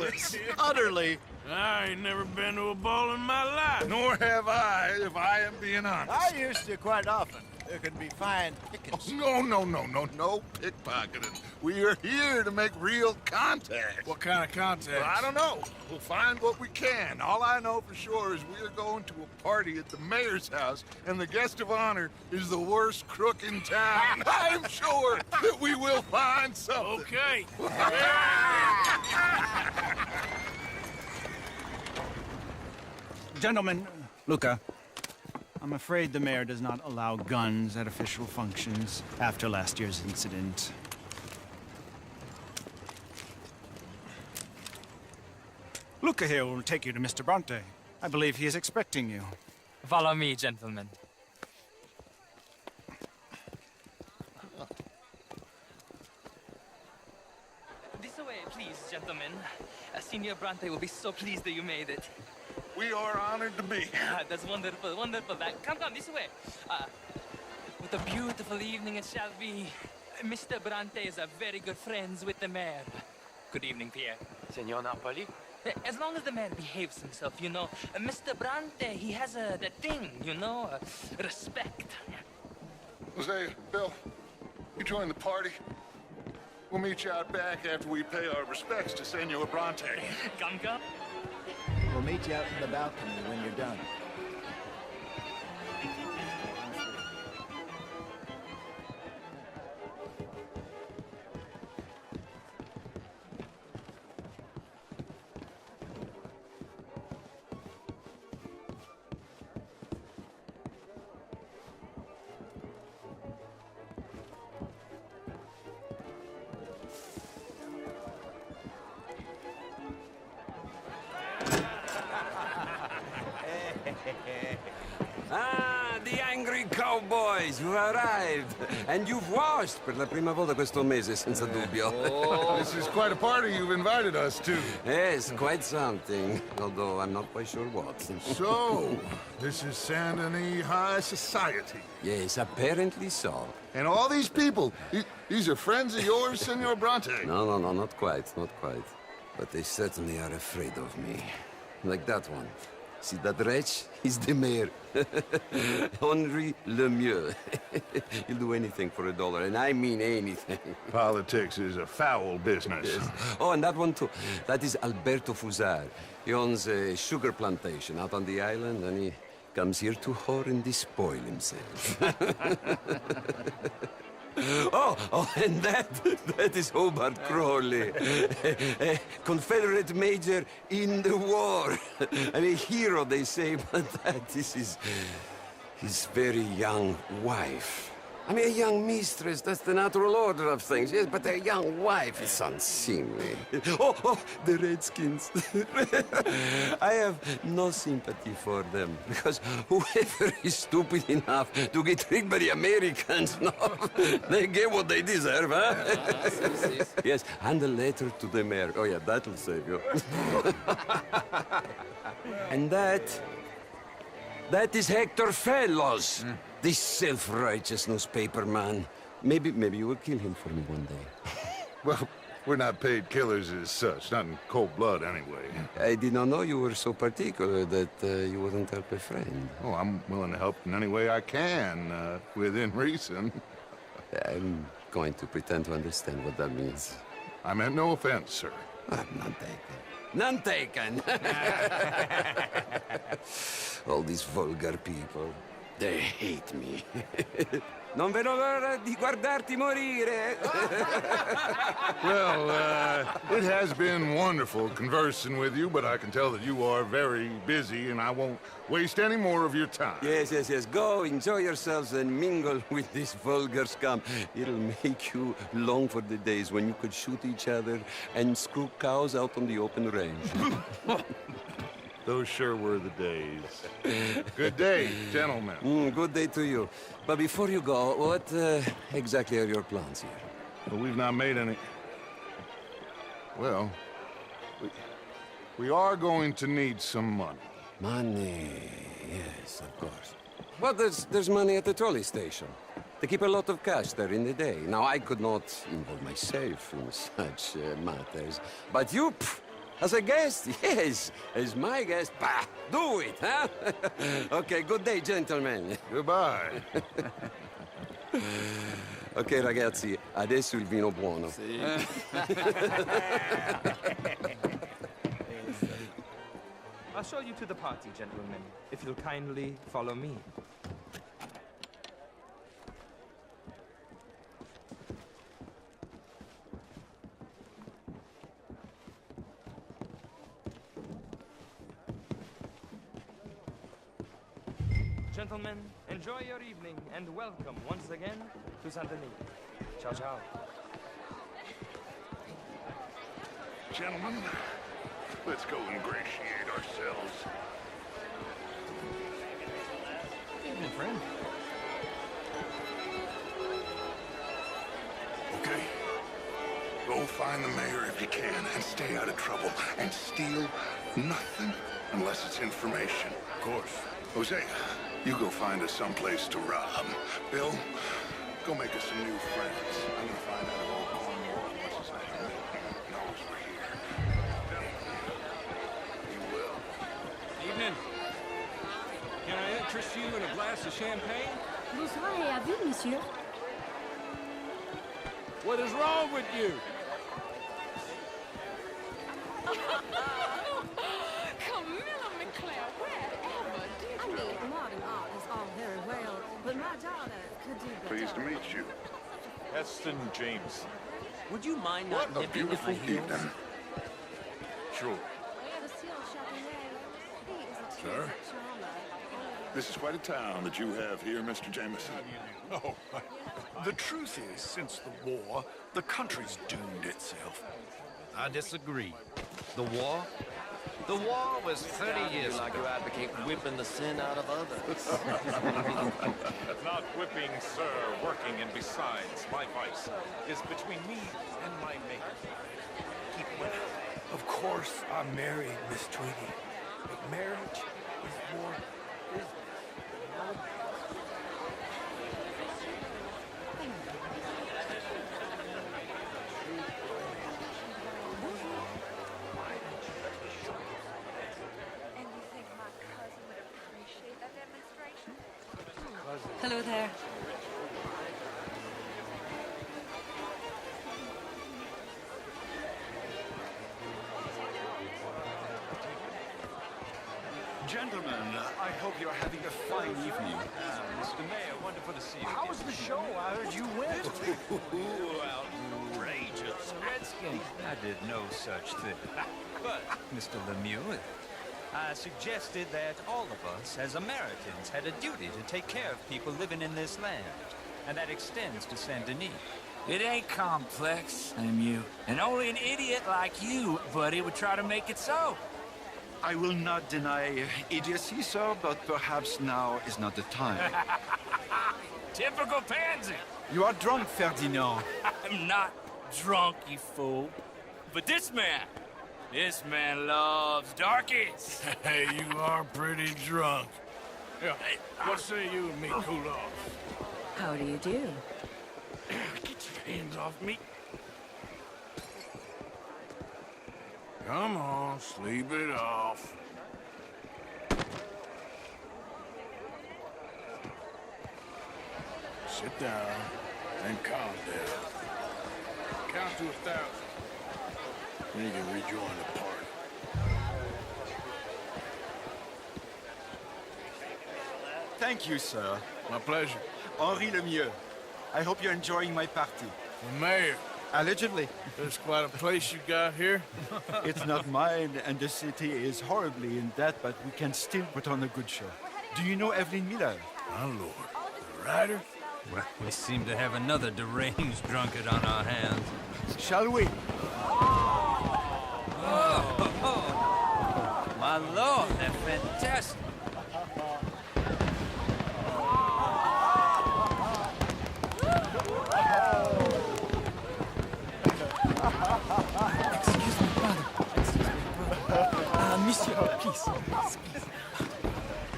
ridiculous. Utterly. I ain't never been to a ball in my life. Nor have I, if I am being honest. I used to quite often. There can be fine pickings. No pickpocketing. We are here to make real contact. What kind of contact? Well, I don't know. We'll find what we can. All I know for sure is we're going to a party at the mayor's house, and the guest of honor is the worst crook in town. I'm sure that we will find something. Okay. Gentlemen, Luca, I'm afraid the mayor does not allow guns at official functions after last year's incident. Luca here will take you to Mr. Bronte. I believe he is expecting you. Follow me, gentlemen. This way, please, gentlemen. Senior Bronte will be so pleased that you made it. We are honored to be here. That's wonderful, wonderful. Come, this way. What a beautiful evening it shall be. Mr. Bronte is a very good friends with the mayor. Good evening, Pierre. Senor Napoli? As long as the man behaves himself, you know. Mr. Bronte, he has that thing, you know, respect. Jose, Bill, you join the party. We'll meet you out back after we pay our respects to Senor Bronte. Come. We'll meet you out in the balcony when you're done. Ah, the angry cowboys, you arrived. And you've washed per la prima volta questo mese, senza dubbio. This is quite a party you've invited us to. Yes, quite something. Although I'm not quite sure what. So, this is Saint Denis High Society. Yes, apparently so. And all these people, these are friends of yours, Senor Bronte? No, not quite, not quite. But they certainly are afraid of me. Like that one. See that wretch? He's the mayor. Henri Lemieux. He'll do anything for $1, and I mean anything. Politics is a foul business. Yes. Oh, and that one too. That is Alberto Fusar. He owns a sugar plantation out on the island, and he comes here to whore and despoil himself. Oh, and that is Hobart Crawley, a Confederate major in the war. I mean, hero, they say, but that is his very young wife. I mean, a young mistress, that's the natural order of things, yes, but a young wife is unseemly. Oh, the Redskins. I have no sympathy for them, because whoever is stupid enough to get tricked by the Americans, no, they get what they deserve, huh? Yes, and a letter to the mayor. Oh, yeah, that'll save you. And that is Hector Fellows. This self-righteous newspaper man. Maybe you will kill him for me one day. Well, we're not paid killers as such, not in cold blood anyway. I did not know you were so particular that you wouldn't help a friend. Oh, I'm willing to help in any way I can, within reason. I'm going to pretend to understand what that means. I meant no offense, sir. None taken. None taken! All these vulgar people. They hate me. Non vedo l'ora di guardarti morire. Well, it has been wonderful conversing with you, but I can tell that you are very busy, and I won't waste any more of your time. Yes. Go, enjoy yourselves, and mingle with this vulgar scum. It'll make you long for the days when you could shoot each other and screw cows out on the open range. Those sure were the days. Good day, gentlemen. Good day to you. But before you go, what exactly are your plans here? Well, we've not made any... Well, we are going to need some money. Money, yes, of course. Well, there's money at the trolley station. They keep a lot of cash there in the day. Now, I could not involve myself in such matters. But you, As a guest? Yes. As my guest? Bah, do it, huh? Okay, good day, gentlemen. Goodbye. Ok, ragazzi, adesso il vino buono. I'll show you to the party, gentlemen, if you'll kindly follow me. Gentlemen, enjoy your evening and welcome once again to Saint Denis. Ciao, ciao. Gentlemen, let's go ingratiate ourselves. Evening, friend. Okay? Go find the mayor if you can and stay out of trouble. And steal nothing unless it's information. Of course. Jose, you go find us someplace to rob. Bill, go make us some new friends. I'm gonna find out if old Cornwall, what's his name, knows we're here. He will. Evening. Can I interest you in a glass of champagne? Bonsoir et à vous, monsieur. What is wrong with you? Camilla McClare, wherever did I mean, modern art is all very well, but my daughter could do better. Pleased to meet you. Heston James. Would you mind What not a nipping at beautiful my heels? evening. Sure. Sir? This is quite a town that you have here, Mr. Jameson. Oh, the truth is, since the war, the country's doomed itself. I disagree. The war? The war was 30 years ago. Like you advocate whipping the sin out of others. Not whipping, sir, working, and besides, my vice is between me and my maker. Keep winning. Of course, I'm married, Miss Tweedy. But marriage is more business. And you think my cousin would appreciate that demonstration? Hello there. Gentlemen, I hope you're having a fine evening. Mr. Mayor, wonderful to see you. How was the show? I heard you went. Outrageous. Redskin. I did no such thing. But, Mr. Lemieux, I suggested that all of us, as Americans, had a duty to take care of people living in this land. And that extends to Saint Denis. It ain't complex, Lemieux. And only an idiot like you, buddy, would try to make it so. I will not deny idiocy, sir, but perhaps now is not the time. Typical pansy. You are drunk, Ferdinand. I'm not drunk, you fool. But this man loves darkies. Hey, you are pretty drunk. Yeah, what say you and me cool off? How do you do? Get your hands off me. Come on, sleep it off. Sit down and calm down. Count to 1,000. Then you can rejoin the party. Thank you, sir. My pleasure. Henri Lemieux. I hope you're enjoying my party. The mayor. Allegedly. There's quite a place you got here. It's not mine, and the city is horribly in debt, but we can still put on a good show. Do you know Evelyn Miller? My lord. The writer? Well, we seem to have another deranged drunkard on our hands. Shall we? My lord, they're fantastic. Excuse me, brother. Monsieur, please.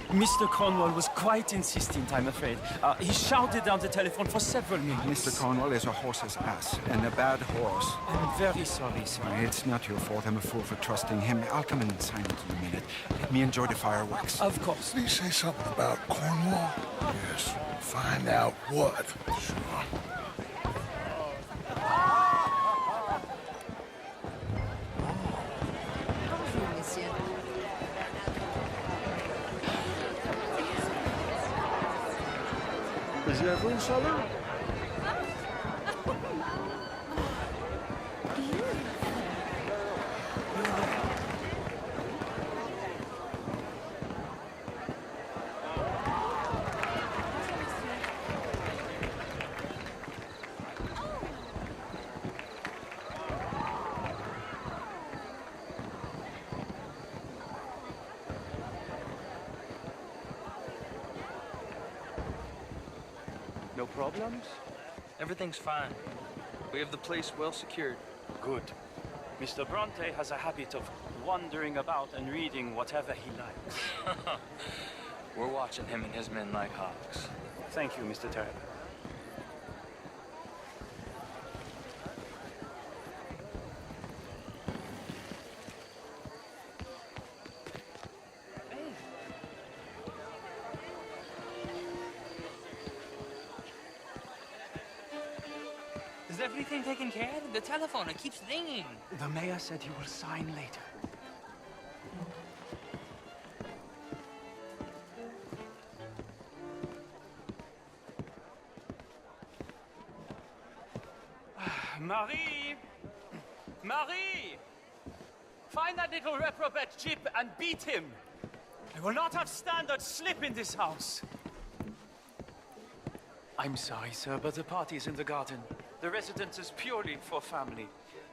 Mr. Cornwall was quite insistent, I'm afraid. He shouted down the telephone for several minutes. Mr. Cornwall is a horse's ass, and a bad horse. I'm very sorry, sir. It's not your fault. I'm a fool for trusting him. I'll come in and sign it in a minute. Let me enjoy the fireworks. Of course. Did he say something about Cornwall? Yes. Find out what. Sure. Bonjour, monsieur. No problems? Everything's fine. We have the place well secured. Good. Mr. Bronte has a habit of wandering about and reading whatever he likes. We're watching him and his men like hawks. Thank you, Mr. Turner. Is everything taken care of? The telephone, it keeps ringing. The mayor said he will sign later. Marie! Marie! Find that little reprobate Chip and beat him! I will not have standard slip in this house! I'm sorry, sir, but the party is in the garden. The residence is purely for family.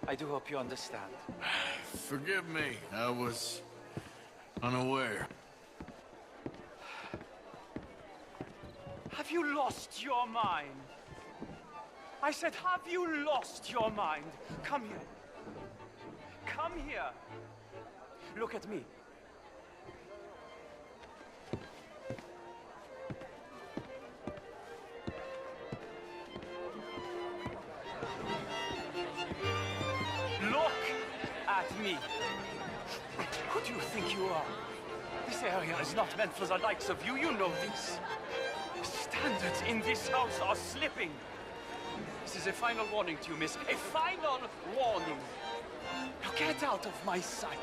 I do hope you understand. Forgive me. I was unaware. Have you lost your mind? I said, have you lost your mind? Come here. Come here. Look at me. Look at me. Who do you think you are? This area is not meant for the likes of you. You know this. Standards in this house are slipping. This is a final warning to you, miss. A final warning. Now get out of my sight.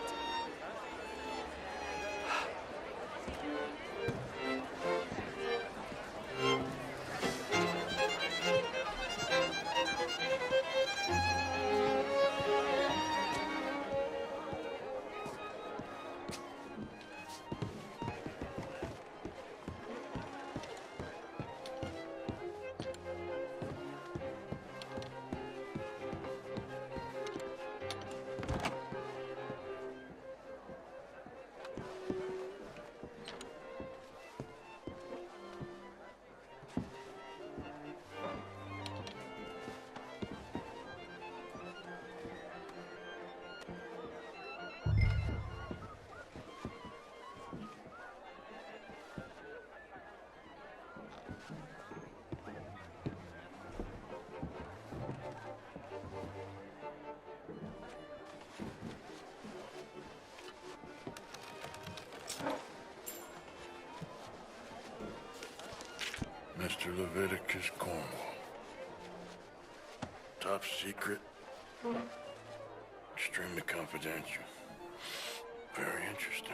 Mr. Leviticus Cornwall. Top secret. Extremely confidential. Very interesting.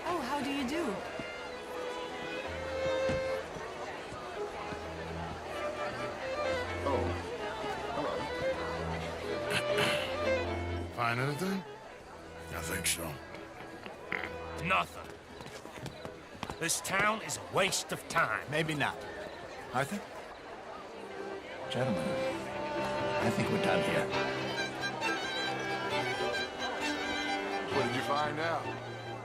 Oh, how do you do? Find anything? I think so. Nothing. This town is a waste of time. Maybe not. Arthur? Gentlemen. I think we're done here. What did you find out?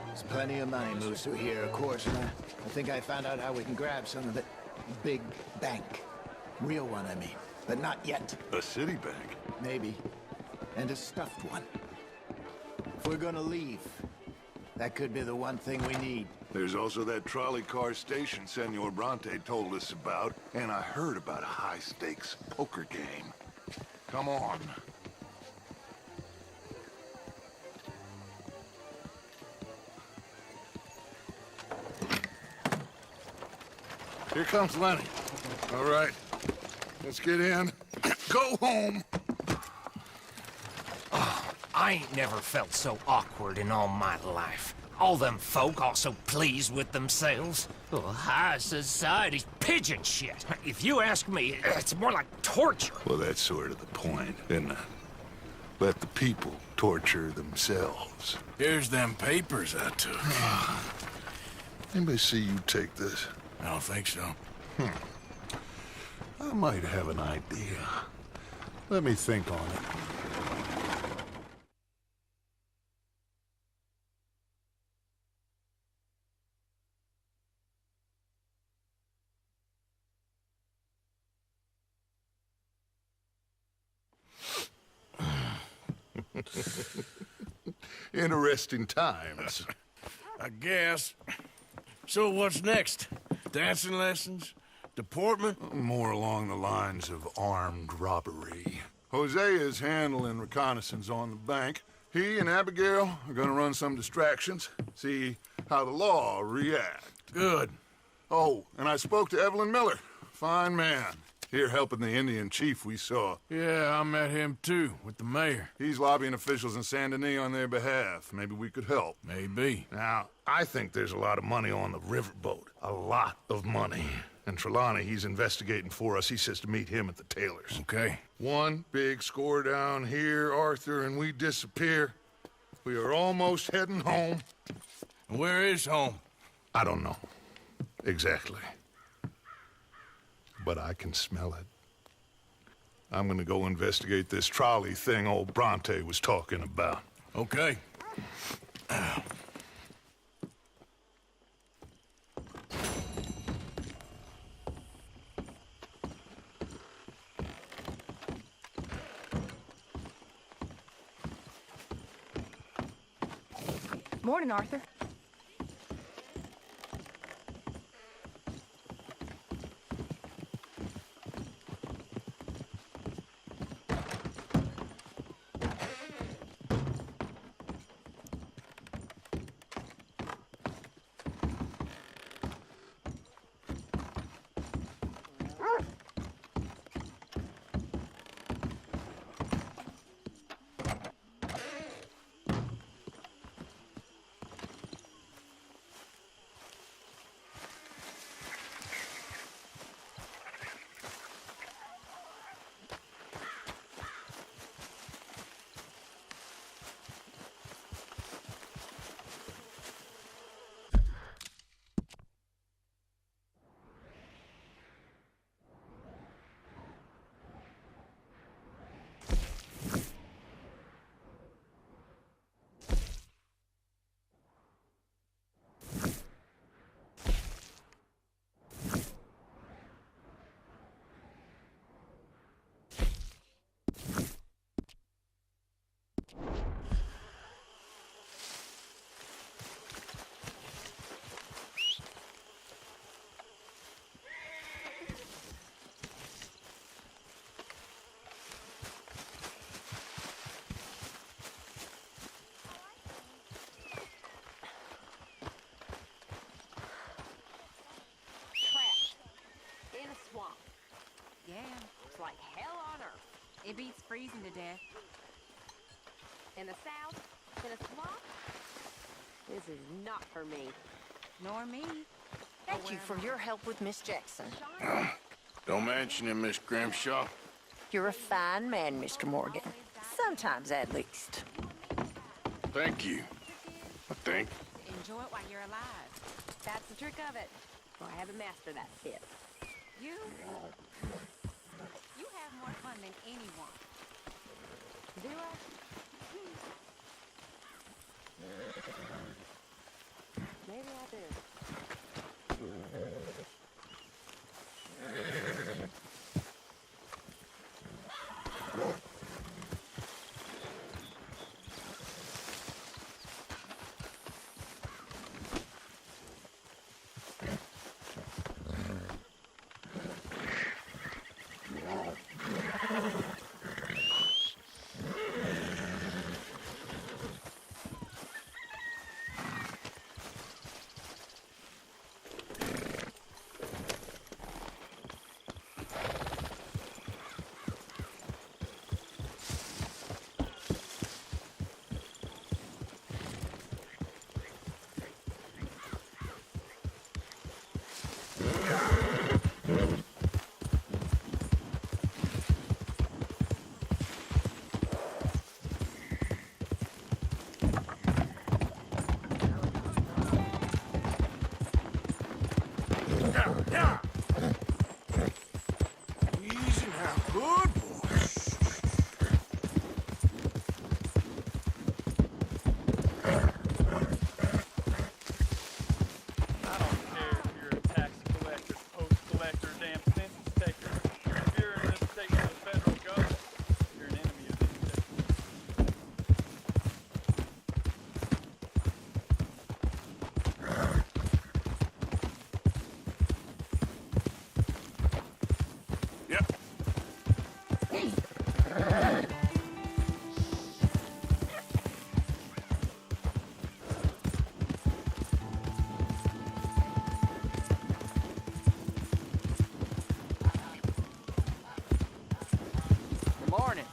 There's plenty of money moves through here, of course, and I think I found out how we can grab some of it. Big bank. Real one, I mean. But not yet. A city bank? Maybe. And a stuffed one. If we're gonna leave, that could be the one thing we need. There's also that trolley car station Senor Bronte told us about, and I heard about a high-stakes poker game. Come on. Here comes Lenny. All right, let's get in. Go home. Oh, I ain't never felt so awkward in all my life. All them folk all so pleased with themselves. Oh, high society's pigeon shit. If you ask me, it's more like torture. Well, that's sort of the point, isn't it? Let the people torture themselves. Here's them papers I took. Anybody see you take this? I don't think so. I might have an idea. Let me think on it. Interesting times. I guess. So what's next? Dancing lessons? Deportment? More along the lines of armed robbery. Hosea's handling reconnaissance on the bank. He and Abigail are gonna run some distractions, see how the law reacts. Good. Oh, and I spoke to Evelyn Miller. Fine man. Here helping the Indian chief we saw. Yeah, I met him too, with the mayor. He's lobbying officials in Saint Denis on their behalf. Maybe we could help. Maybe. Now, I think there's a lot of money on the riverboat. A lot of money. And Trelawney, he's investigating for us. He says to meet him at the Taylor's. Okay. One big score down here, Arthur, and we disappear. We are almost heading home. Where is home? I don't know. Exactly. But I can smell it. I'm gonna go investigate this trolley thing old Bronte was talking about. Okay. Morning, Arthur. Yeah, it's like hell on earth. It beats freezing to death. In the south, in a swamp? This is not for me. Nor me. Thank you for your help with Miss Jackson. Don't mention it, Miss Grimshaw. You're a fine man, Mr. Morgan. Sometimes, at least. Thank you. I think. Enjoy it while you're alive. That's the trick of it. Well, I haven't mastered that yet. You have more fun than anyone. Do I? Maybe I do. Easy now, good boy. I don't care if you're a tax collector, post collector, damn census taker. If you're in this state of the federal government, you're an enemy of this state. Yep. Good morning.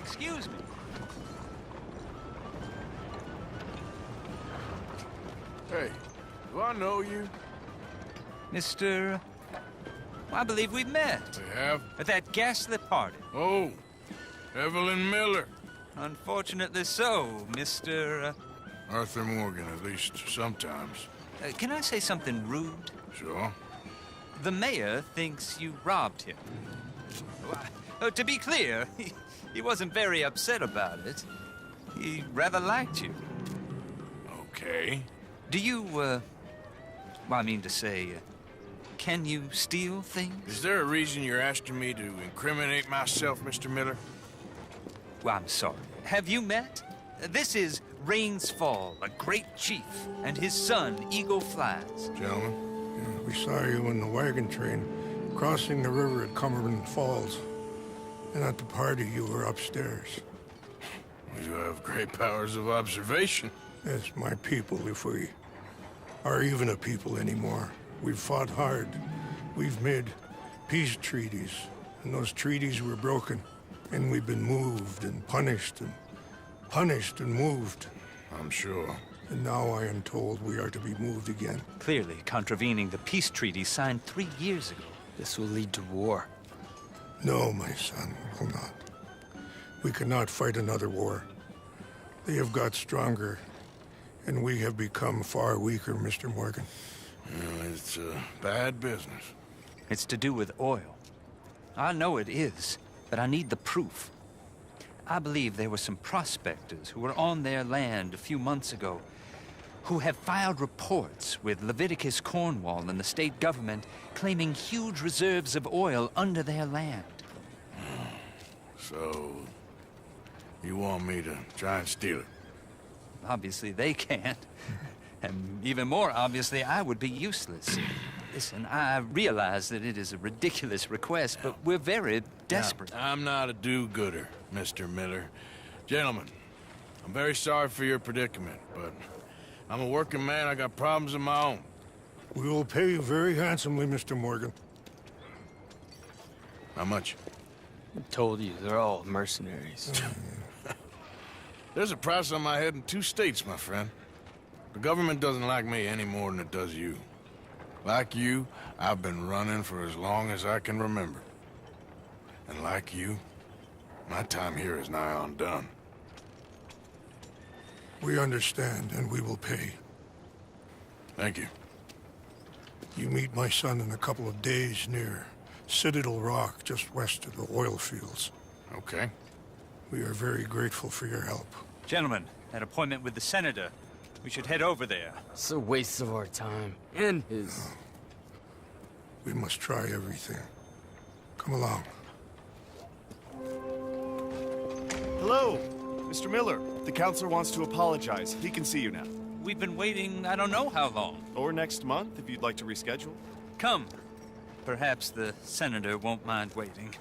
Excuse me. Hey, do I know you? Mr. I believe we met. We have? At that ghastly party. Oh, Evelyn Miller. Unfortunately so, Mr. Arthur Morgan, at least sometimes. Can I say something rude? Sure. The mayor thinks you robbed him. To be clear, he wasn't very upset about it. He rather liked you. Okay. Do you, well, I mean to say, can you steal things? Is there a reason you're asking me to incriminate myself, Mr. Miller? Well, I'm sorry. Have you met? This is Rains Fall, a great chief, and his son, Eagle Flies. Gentlemen? We saw you in the wagon train crossing the river at Cumberland Falls. And at the party, you were upstairs. You have great powers of observation. Yes, my people, if we are even a people anymore. We've fought hard. We've made peace treaties. And those treaties were broken. And we've been moved and punished and moved. I'm sure. And now I am told we are to be moved again. Clearly contravening the peace treaty signed 3 years ago. This will lead to war. No, my son, it will not. We cannot fight another war. They have got stronger, and we have become far weaker, Mr. Morgan. Well, it's a bad business. It's to do with oil. I know it is, but I need the proof. I believe there were some prospectors who were on their land a few months ago who have filed reports with Leviticus Cornwall and the state government claiming huge reserves of oil under their land. So, you want me to try and steal it? Obviously they can't. And even more obviously, I would be useless. Listen, I realize that it is a ridiculous request, but we're very desperate. Now, I'm not a do-gooder, Mr. Miller. Gentlemen, I'm very sorry for your predicament, but I'm a working man. I got problems of my own. We will pay you very handsomely, Mr. Morgan. How much? I told you, they're all mercenaries. There's a price on my head in 2 states, my friend. The government doesn't like me any more than it does you. Like you, I've been running for as long as I can remember. And like you, my time here is nigh on done. We understand, and we will pay. Thank you. You meet my son in a couple of days near Citadel Rock, just west of the oil fields. Okay. We are very grateful for your help. Gentlemen, that appointment with the senator. We should head over there. It's a waste of our time. And his... We must try everything. Come along. Hello, Mr. Miller. The counselor wants to apologize. He can see you now. We've been waiting I don't know how long. Or next month, if you'd like to reschedule. Come. Perhaps the senator won't mind waiting.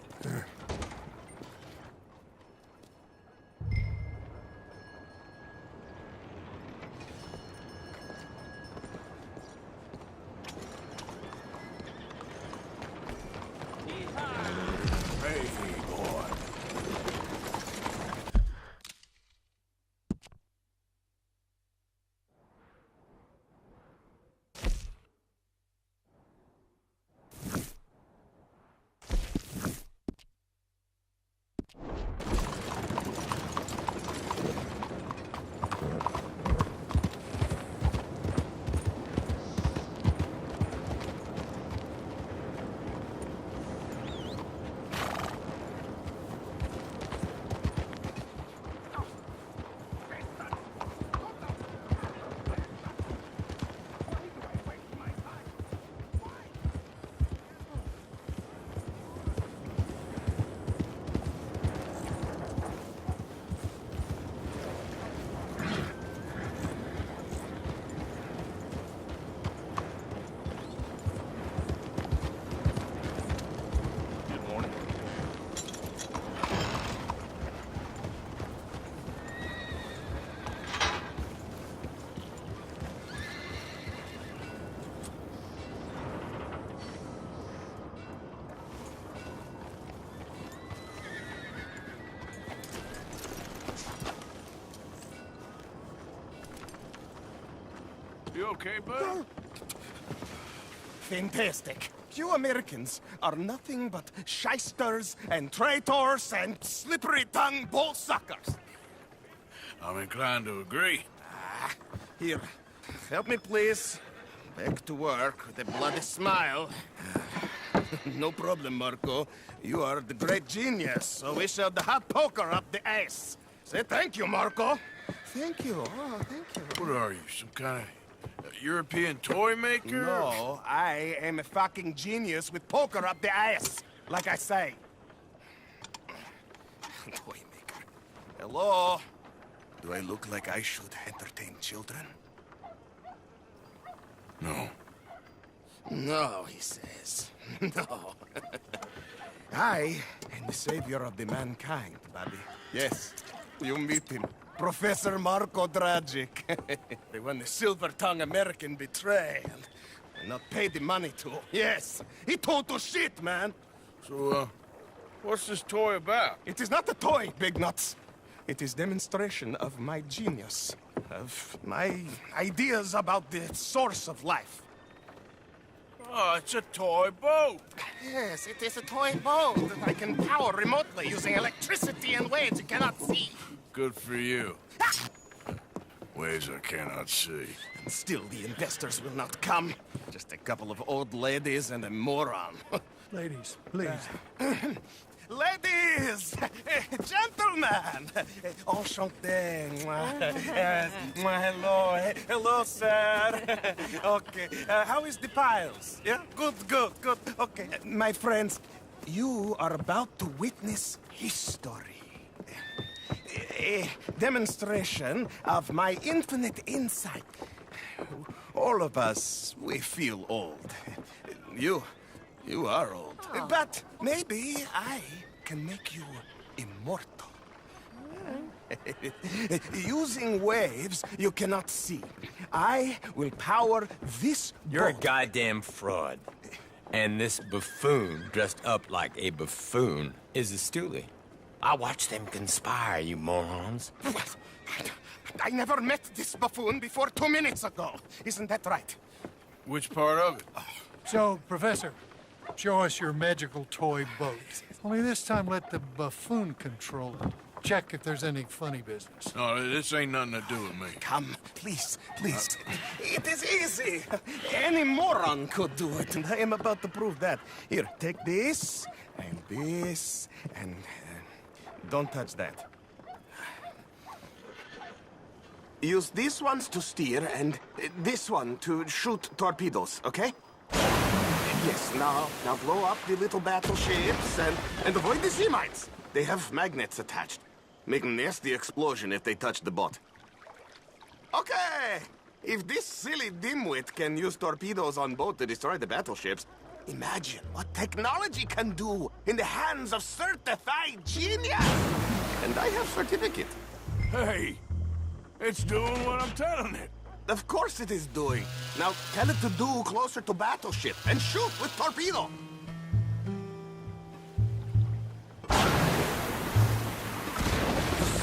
You okay, bud? Fantastic. You Americans are nothing but shysters and traitors and slippery-tongued bull suckers. I'm inclined to agree. Here, help me, please. Back to work with a bloody smile. No problem, Marco. You are the great genius, so we shall the hot poker up the ass. Say thank you, Marco. Thank you. Oh, thank you. What are you, some kind of European toy maker? No, I am a fucking genius with poker up the ass, like I say. Toy maker. Hello? Do I look like I should entertain children? No. No, he says. No. I am the savior of the mankind, Bobby. Yes, you meet him. Professor Marco Dragic. The one the silver-tongued American betrayed and not paid the money to. Yes, he told to shit, man. So, what's this toy about? It is not a toy, Big Nuts. It is demonstration of my genius, of my ideas about the source of life. Oh, it's a toy boat. Yes, it is a toy boat that I can power remotely using electricity in ways you cannot see. Good for you. Ways I cannot see. And still the investors will not come. Just a couple of old ladies and a moron. Ladies, please. Ladies! Gentlemen! Enchanté. Hello. Hello, sir. Okay. How is the piles? Yeah? Good. Okay. My friends, you are about to witness history. A demonstration of my infinite insight All of us, we feel old. You are old. But maybe I can make you immortal. Using waves you cannot see, I will power this You're a boat. goddamn fraud. And this buffoon, dressed up like a buffoon, is a stoolie. I watched them conspire, you morons. I never met this buffoon before 2 minutes ago. Isn't that right? Which part of it? So, Professor, show us your magical toy boat. Only this time let the buffoon control it. Check if there's any funny business. No, this ain't nothing to do with me. Come, please, please. It is easy. Any moron could do it, and I am about to prove that. Here, take this, and don't touch that. Use these ones to steer, and this one to shoot torpedoes, okay? Yes, now blow up the little battleships, and avoid the sea mines. They have magnets attached. Make a nasty explosion if they touch the boat. Okay! If this silly dimwit can use torpedoes on boat to destroy the battleships, imagine what technology can do in the hands of certified genius! And I have certificate. Hey, it's doing what I'm telling it. Of course it is doing. Now tell it to do closer to battleship and shoot with torpedo.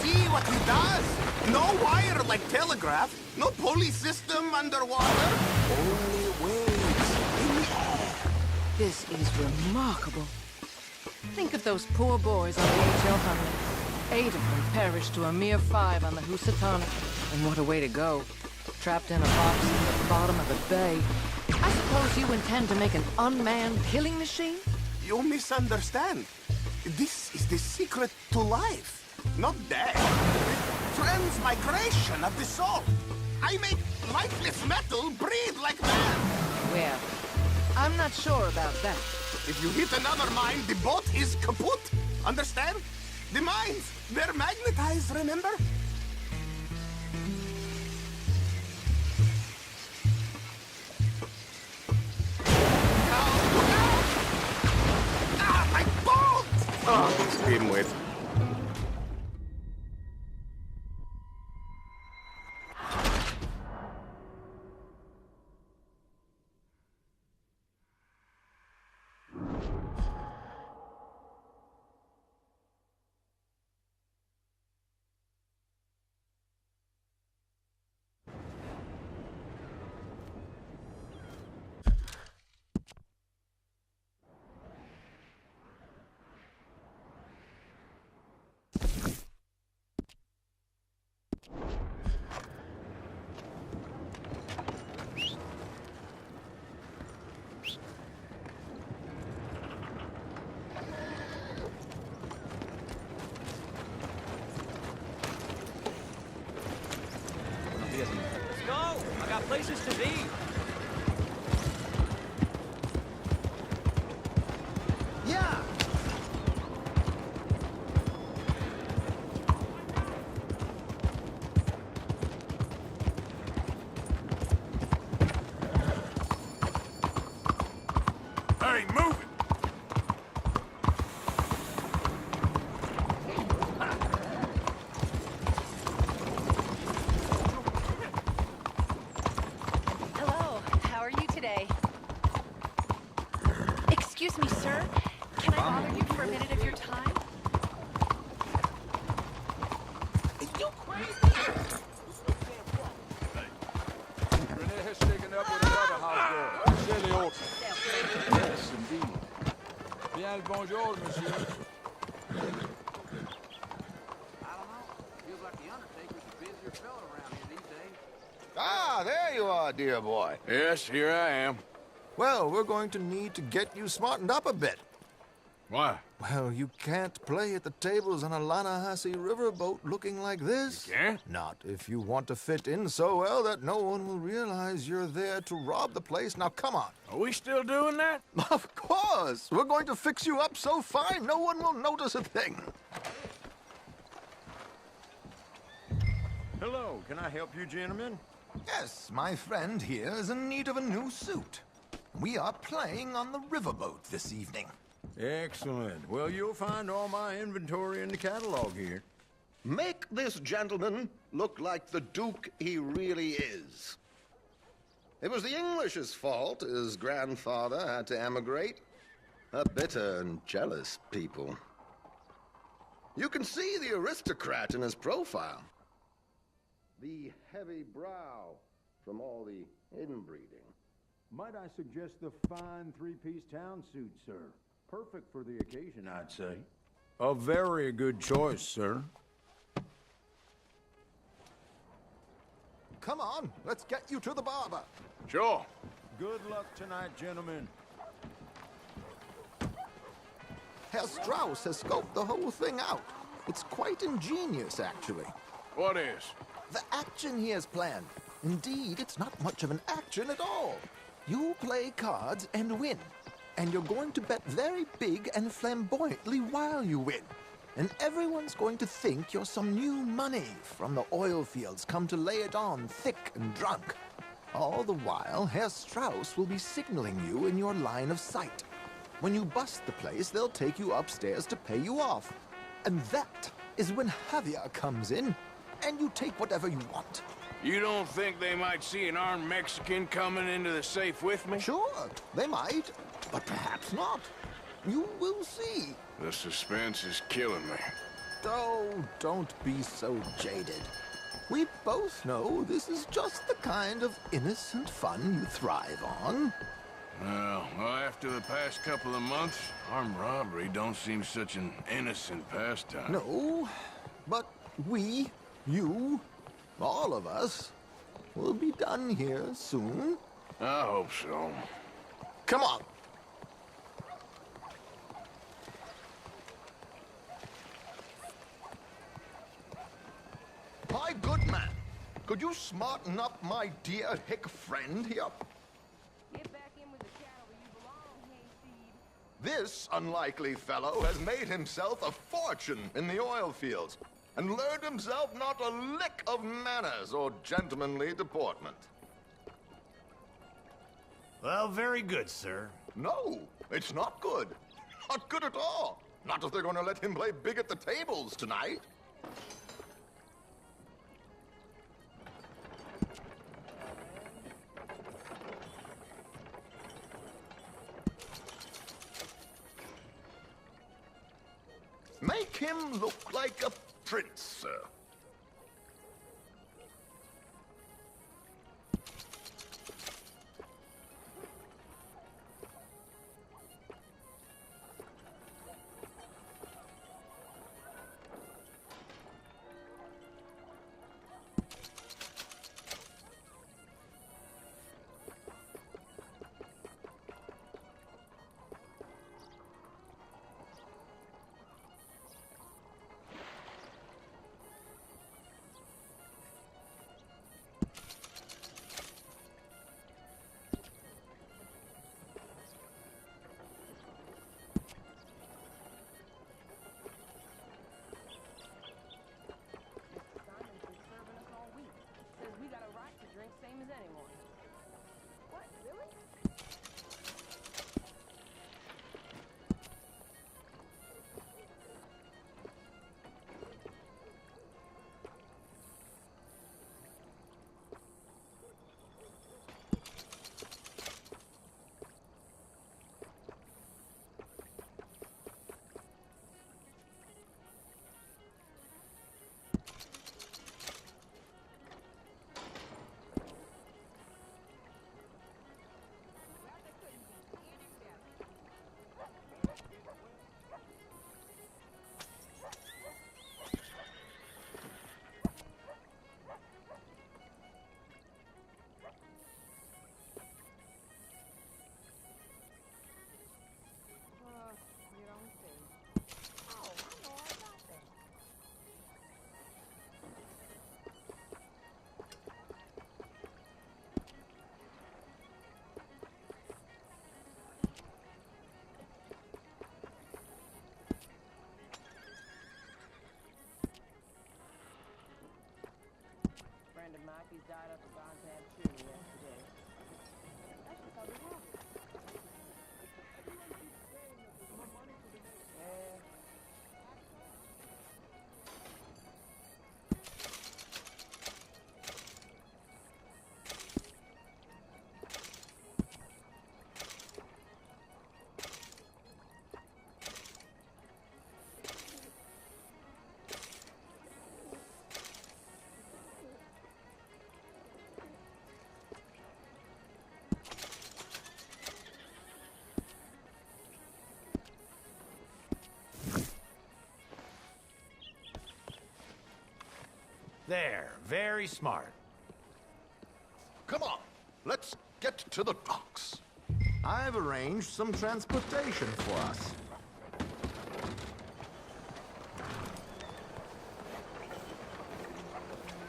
See what he does? No wire like telegraph, no pulley system underwater, only waves in the air. This is remarkable. Think of those poor boys on the H.L. Hunley. 8 of them perished to a mere 5 on the Housatonic. And what a way to go. Trapped in a box at the bottom of the bay. I suppose you intend to make an unmanned killing machine? You misunderstand. This is the secret to life. Not death. Transmigration of the soul. I make lifeless metal breathe like man. Well, I'm not sure about that. If you hit another mine, the boat is kaput. Understand? The mines, they're magnetized, remember? Ah, my boat! Oh, this dimwit. Let's go! I got places to be. Yeah! Hey, move it! Hello, how are you today? Excuse me, sir. Can I bother you for a minute of your time? You crazy? Renee has taken up with another house girl, Shelley Olsen. Yes, indeed. Bien le bonjour, monsieur. Ah, there you are, dear boy. Yes, here I am. Well, we're going to need to get you smartened up a bit. Why? Well, you can't play at the tables on a Lannahechee riverboat looking like this. You can't? Not if you want to fit in so well that no one will realize you're there to rob the place. Now, come on. Are we still doing that? Of course. We're going to fix you up so fine no one will notice a thing. Hello, can I help you, gentlemen? Yes, my friend here is in need of a new suit. We are playing on the riverboat this evening. Excellent. Well, you'll find all my inventory in the catalog here. Make this gentleman look like the Duke he really is. It was the English's fault his grandfather had to emigrate. A bitter and jealous people. You can see the aristocrat in his profile. The heavy brow from all the inbreeding. Might I suggest the fine three-piece town suit, sir? Perfect for the occasion, I'd say. A very good choice, sir. Come on, let's get you to the barber. Sure. Good luck tonight, gentlemen. Herr Strauss has scoped the whole thing out. It's quite ingenious, actually. What is? The action he has planned. Indeed, it's not much of an action at all. You play cards and win. And you're going to bet very big and flamboyantly while you win. And everyone's going to think you're some new money from the oil fields come to lay it on thick and drunk. All the while, Herr Strauss will be signaling you in your line of sight. When you bust the place, they'll take you upstairs to pay you off. And that is when Javier comes in, and you take whatever you want. You don't think they might see an armed Mexican coming into the safe with me? Sure, they might, but perhaps not. You will see. The suspense is killing me. Oh, don't be so jaded. We both know this is just the kind of innocent fun you thrive on. Well, after the past couple of months, armed robbery don't seem such an innocent pastime. No, but we, you, all of us, will be done here soon. I hope so. Come on. My good man, could you smarten up my dear hick friend here? Get back in with the cattle where you belong, hayseed. This unlikely fellow has made himself a fortune in the oil fields and learned himself not a lick of manners or gentlemanly deportment. Well, very good, sir. No, it's not good. Not good at all. Not if they're going to let him play big at the tables tonight. Make him look like a prince, sir. Same as anyone. What, really? Friend of Mikey's died up at Bon's had there. Very smart. Come on, let's get to the docks. I've arranged some transportation for us.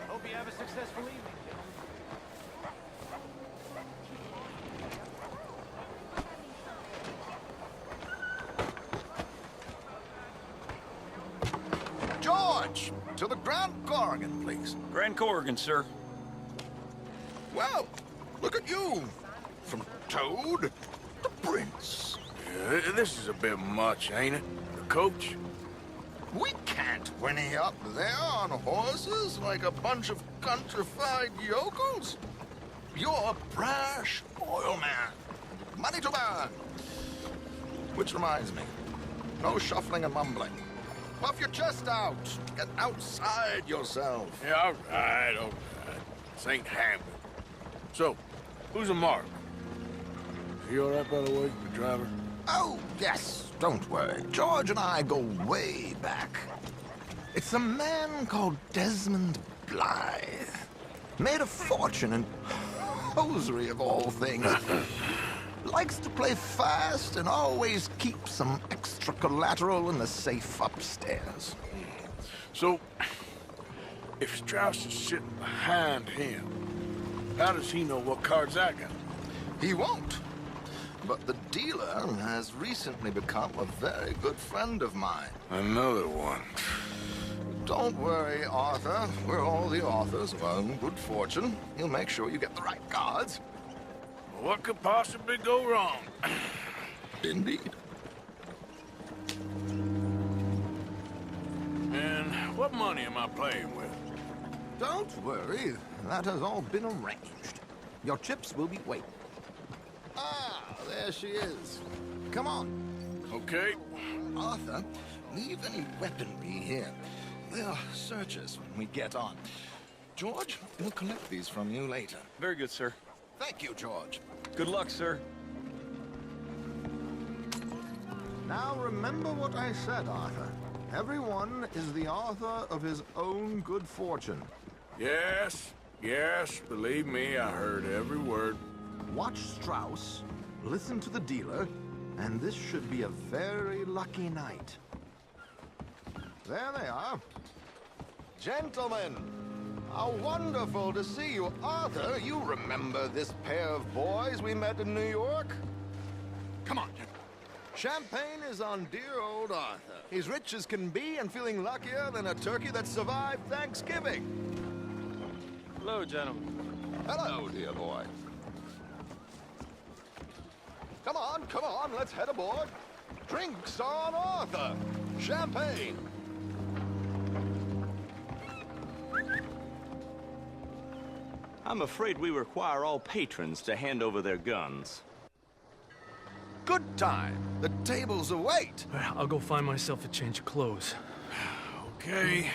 Hope you have a successful evening. George, to the Grand Corrigan, please. Grand Corrigan, sir. Well, look at you. From Toad to Prince. Yeah, this is a bit much, ain't it? The coach? We can't whinny up there on horses like a bunch of countrified yokels. You're a brash oil man. Money to burn. Which reminds me, no shuffling and mumbling. Puff your chest out. Get outside yourself. Yeah, all right. This ain't happening. So, who's a mark? Is he all right, by the way, the driver? Oh, yes. Don't worry. George and I go way back. It's a man called Desmond Blythe. Made a fortune in hosiery of all things. Likes to play fast and always keeps some extra collateral in the safe upstairs. So, if Strauss is sitting behind him, how does he know what cards I got? He won't. But the dealer has recently become a very good friend of mine. Another one. Don't worry, Arthur. We're all the authors of our own good fortune. He'll make sure you get the right cards. What could possibly go wrong? Indeed. And what money am I playing with? Don't worry. That has all been arranged. Your chips will be waiting. Ah, there she is. Come on. Okay. Arthur, leave any weaponry here. They'll search us when we get on. George, we'll collect these from you later. Very good, sir. Thank you, George. Good luck, sir. Now remember what I said, Arthur. Everyone is the author of his own good fortune. Yes, believe me, I heard every word. Watch Strauss, listen to the dealer, and this should be a very lucky night. There they are. Gentlemen, how wonderful to see you. Arthur, you remember this pair of boys we met in New York? Come on, gentlemen. Champagne is on dear old Arthur. He's rich as can be and feeling luckier than a turkey that survived Thanksgiving. Hello, gentlemen. Hello, dear boy. Come on, let's head aboard. Drinks on Arthur. Champagne. I'm afraid we require all patrons to hand over their guns. Good time. The tables await. I'll go find myself a change of clothes. Okay.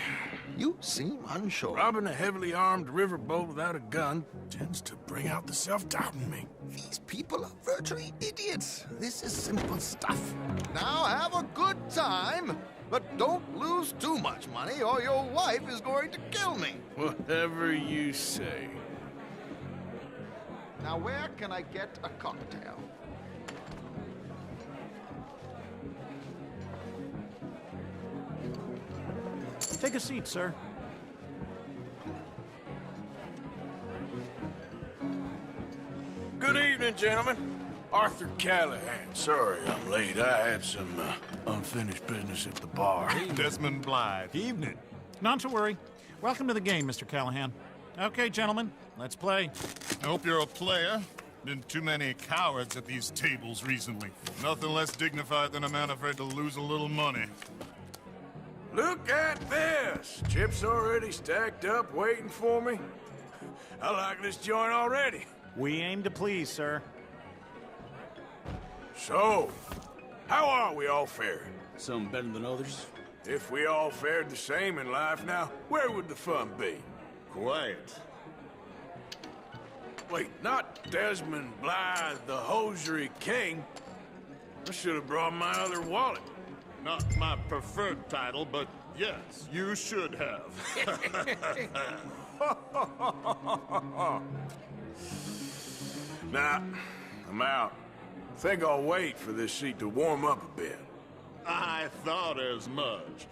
You seem unsure. Robbing a heavily armed riverboat without a gun tends to bring out the self-doubt in me. These people are virtually idiots. This is simple stuff. Now have a good time, but don't lose too much money or your wife is going to kill me. Whatever you say. Now where can I get a cocktail? Take a seat, sir. Good evening, gentlemen. Arthur Callahan. Sorry I'm late. I had some unfinished business at the bar. Desmond Blythe. Evening. Not to worry. Welcome to the game, Mr. Callahan. Okay, gentlemen, let's play. I hope you're a player. Been too many cowards at these tables recently. Nothing less dignified than a man afraid to lose a little money. Look at this! Chips already stacked up, waiting for me. I like this joint already. We aim to please, sir. So, how are we all faring? Some better than others. If we all fared the same in life now, where would the fun be? Quiet. Wait, not Desmond Blythe, the hosiery king. I should have brought my other wallet. Not my preferred title, but Yes, you should have. Nah, I'm out. Think I'll wait for this seat to warm up a bit. I thought as much.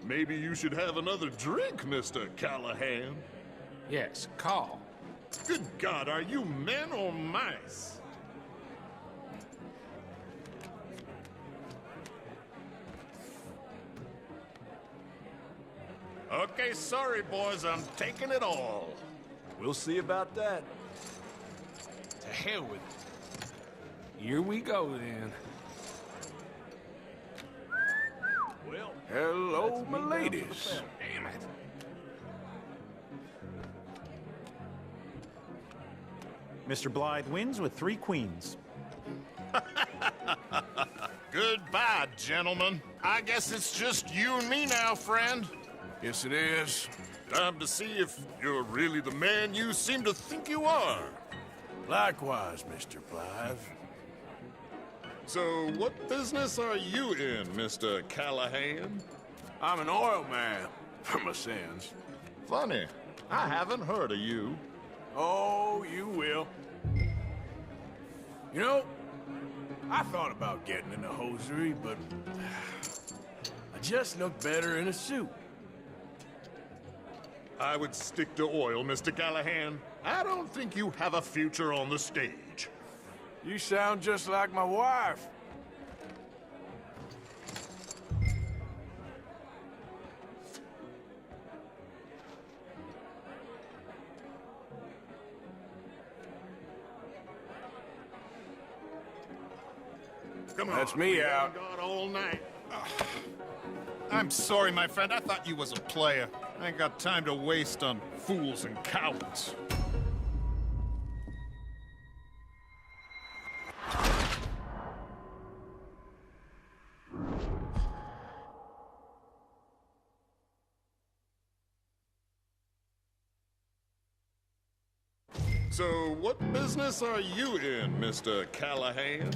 Maybe you should have another drink, Mr. Callahan. Yes, call. Good God, are you men or mice? Okay, sorry, boys, I'm taking it all. We'll see about that. To hell with it. Here we go, then. Well, hello, my ladies. Damn it. Mr. Blythe wins with 3 queens. Goodbye, gentlemen. I guess it's just you and me now, friend. Yes, it is. Time to see if you're really the man you seem to think you are. Likewise, Mr. Blythe. So, what business are you in, Mr. Callahan? I'm an oil man, for my sins. Funny, I haven't heard of you. Oh, you will. You know, I thought about getting into hosiery, but I just look better in a suit. I would stick to oil, Mr. Callahan. I don't think you have a future on the stage. You sound just like my wife. Come on. That's me out. God all night. I'm sorry, my friend. I thought you was a player. I ain't got time to waste on fools and cowards. So, what business are you in, Mr. Callahan?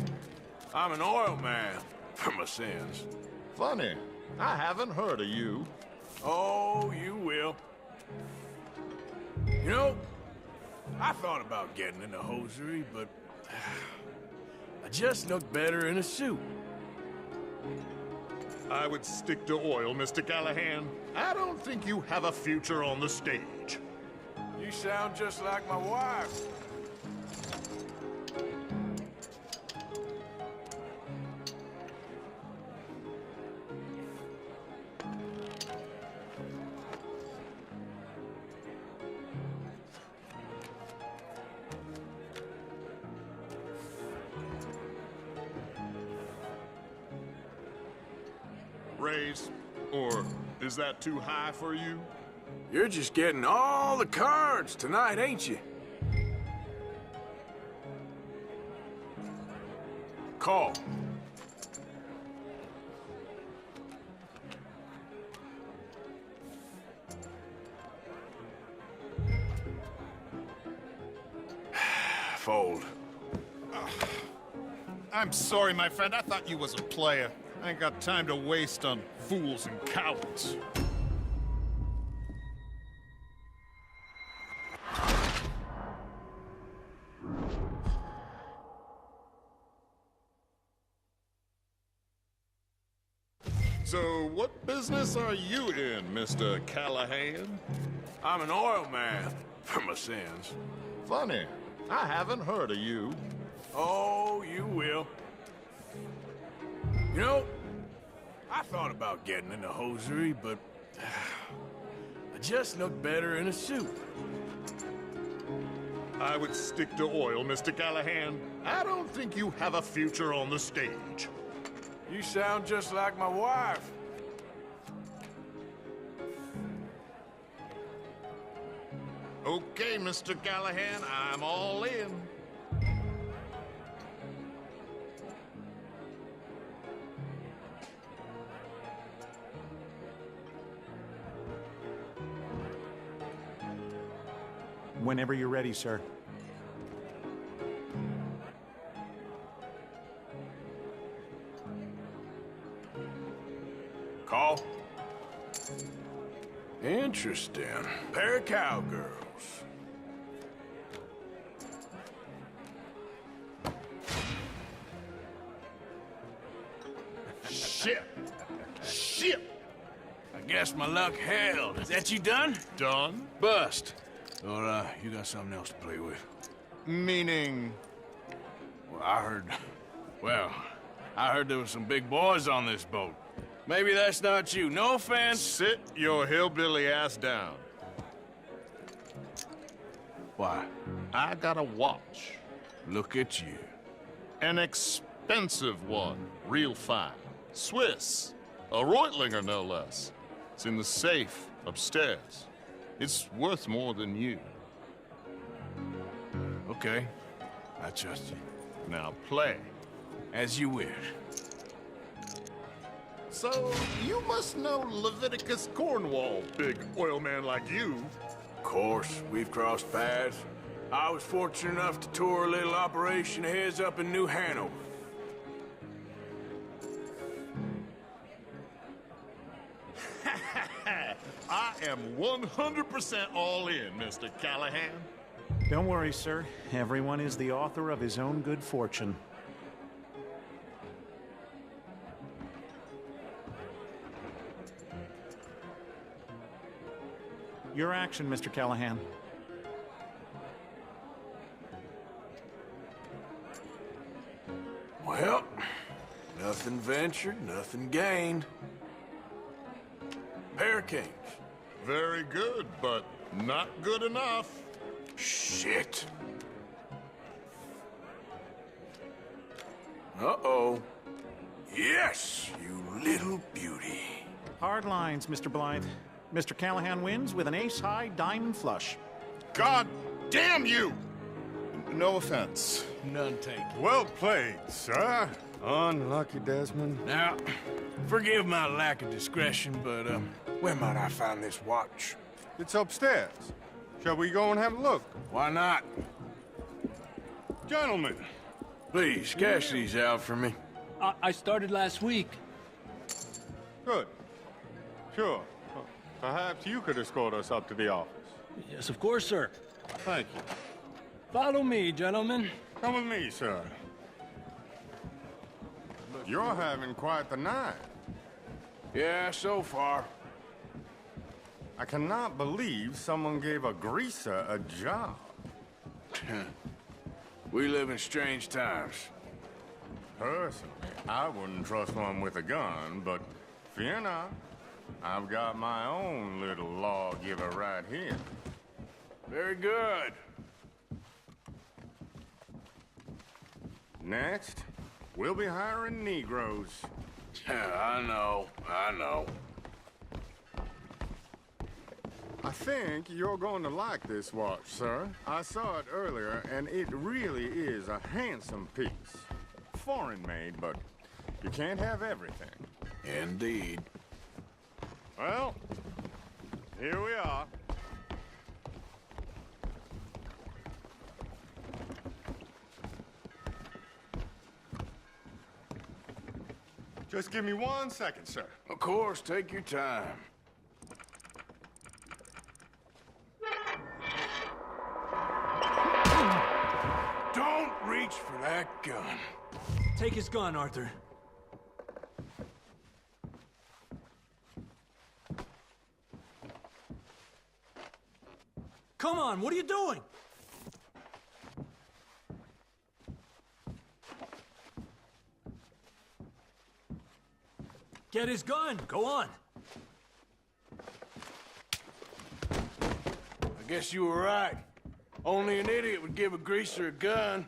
I'm an oil man, for my sins. Funny, I haven't heard of you. Oh, you will. You know, I thought about getting into hosiery, but I just look better in a suit. I would stick to oil, Mr. Callahan. I don't think you have a future on the stage. You sound just like my wife. Raise, or is that too high for you? You're just getting all the cards tonight, ain't you? Call. Fold. I'm sorry, my friend. I thought you was a player. I ain't got time to waste on fools and cowards. So, what business are you in, Mr. Callahan? I'm an oil man, for my sins. Funny, I haven't heard of you. Oh, you will. You know, I thought about getting into hosiery, but I just look better in a suit. I would stick to oil, Mr. Callahan. I don't think you have a future on the stage. You sound just like my wife. Okay, Mr. Callahan, I'm all in. Whenever you're ready, sir. Call. Interesting. Pair of cowgirls. Shit! Shit! I guess my luck held. Is that you done? Done? Bust. Or, you got something else to play with? Meaning? Well, I heard there was some big boys on this boat. Maybe that's not you. No offense. Sit your hillbilly ass down. Why? I got a watch. Look at you. An expensive one. Real fine. Swiss. A Reutlinger, no less. It's in the safe upstairs. It's worth more than you. Okay. I trust you. Now play. As you wish. So, you must know Leviticus Cornwall, big oil man like you. Of course, we've crossed paths. I was fortunate enough to tour a little operation of his up in New Hanover. I am 100% all in, Mr. Callahan. Don't worry, sir. Everyone is the author of his own good fortune. Your action, Mr. Callahan. Well, nothing ventured, nothing gained. Pair of kings. Very good, but not good enough. Shit. Uh-oh. Yes, you little beauty. Hard lines, Mr. Blythe. Mr. Callahan wins with an ace-high diamond flush. God damn you! No offense. None taken. Well played, sir. Unlucky, Desmond. Now, forgive my lack of discretion, but, where might I find this watch? It's upstairs. Shall we go and have a look? Why not? Gentlemen. Please, cash these out for me. I started last week. Good. Sure. Perhaps you could escort us up to the office. Yes, of course, sir. Thank you. Follow me, gentlemen. Come with me, sir. You're having quite the night. Yeah, so far. I cannot believe someone gave a greaser a job. We live in strange times. Personally, I wouldn't trust one with a gun, but fear not. I've got my own little lawgiver right here. Very good. Next, we'll be hiring Negroes. I know. I think you're going to like this watch, sir. I saw it earlier, and it really is a handsome piece. Foreign made, but you can't have everything. Indeed. Well, here we are. Just give me 1 second, sir. Of course, take your time. Don't reach for that gun. Take his gun, Arthur. Come on, what are you doing? Get his gun. Go on. I guess you were right. Only an idiot would give a greaser a gun.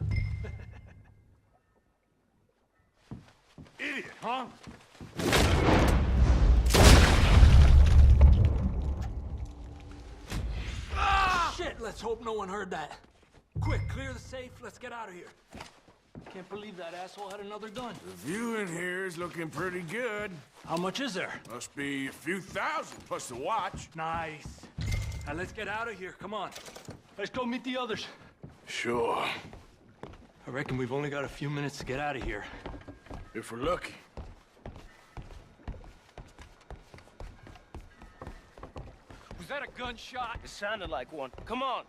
Idiot, huh? Shit, let's hope no one heard that. Quick, clear the safe. Let's get out of here. Can't believe that asshole had another gun. The view in here is looking pretty good. How much is there? Must be a few thousand plus the watch. Nice. Now let's get out of here. Come on. Let's go meet the others. Sure. I reckon we've only got a few minutes to get out of here. If we're lucky. gunshot? It sounded like one. Come on.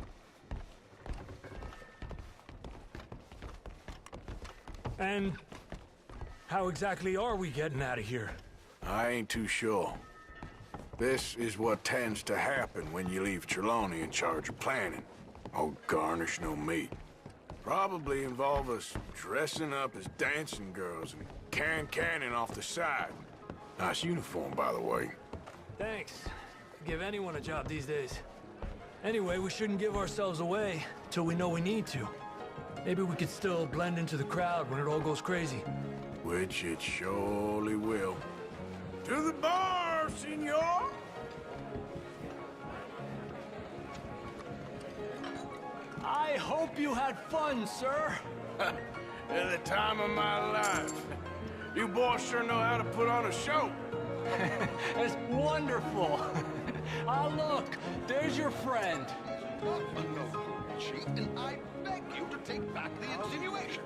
And how exactly are we getting out of here? I ain't too sure. This is what tends to happen when you leave Trelawney in charge of planning. Oh, garnish no meat. Probably involve us dressing up as dancing girls and carrying cannon off the side. Nice uniform, by the way. Thanks. Give anyone a job these days. Anyway, we shouldn't give ourselves away till we know we need to. Maybe we could still blend into the crowd when it all goes crazy. Which it surely will. To the bar, senor! I hope you had fun, sir. At the time of my life. You boys sure know how to put on a show. That's wonderful. Ah, look, there's your friend. Cheat, and I beg you to take back the insinuation.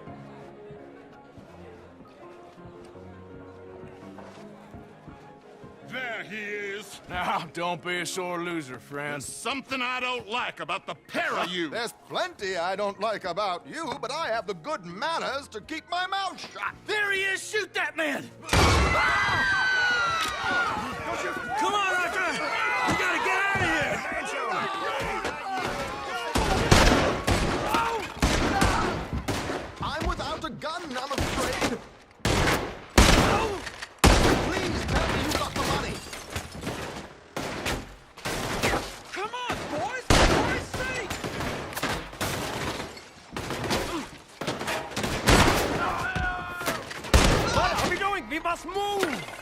There he is. Now, don't be a sore loser, friend. There's something I don't like about the pair of you. There's plenty I don't like about you, but I have the good manners to keep my mouth shut. There he is! Shoot that man! Come on, Arthur! We gotta get out of here! I'm without a gun, I'm afraid. Please tell me you got the money. Come on, boys! For Christ's sake! What are we doing? We must move!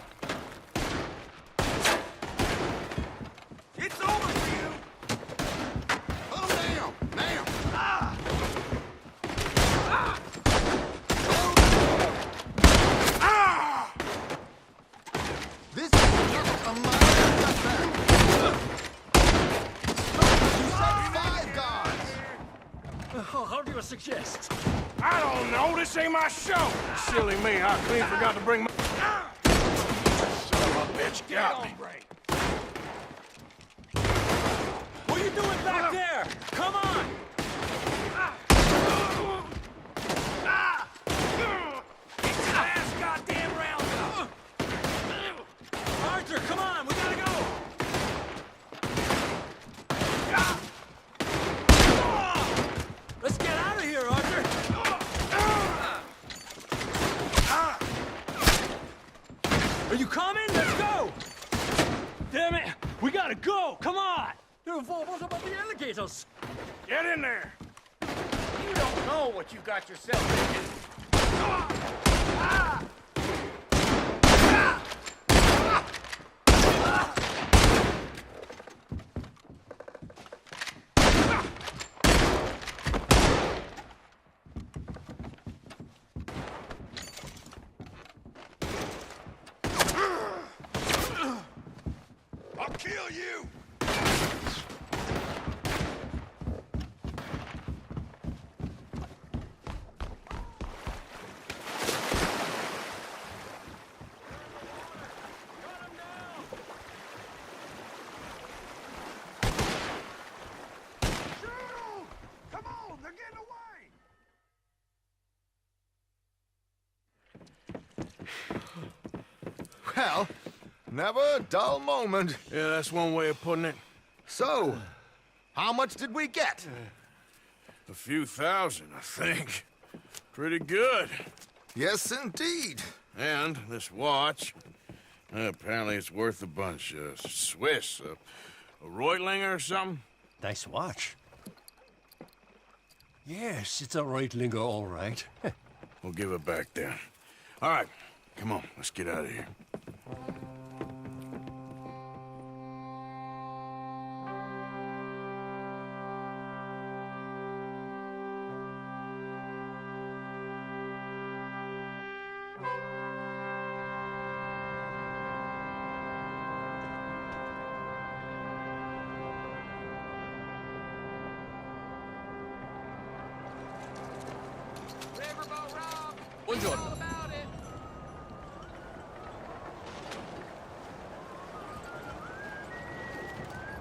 It's over for you! Oh, now! Now! Ah! Ah! Ah! This is not a minor affair. You said 5 guards. How do you suggest? I don't know. This ain't my show. Silly me. I clean forgot to bring my... Son of a bitch got me. What are you doing back there? Come on! Get your ass goddamn round up! Arthur, come on! We gotta go! Let's get out of here, Arthur! Are you coming? Let's go! Damn it! We gotta go! Come on! What about the alligators? Get in there! You don't know what you got yourself into. I'll kill you! Well, never a dull moment. Yeah, that's one way of putting it. So, how much did we get? A few thousand, I think. Pretty good. Yes, indeed. And this watch, apparently it's worth a bunch. Swiss, a Reutlinger or something? Nice watch. Yes, it's a Reutlinger, all right. We'll give it back then. All right, come on, let's get out of here. Buongiorno.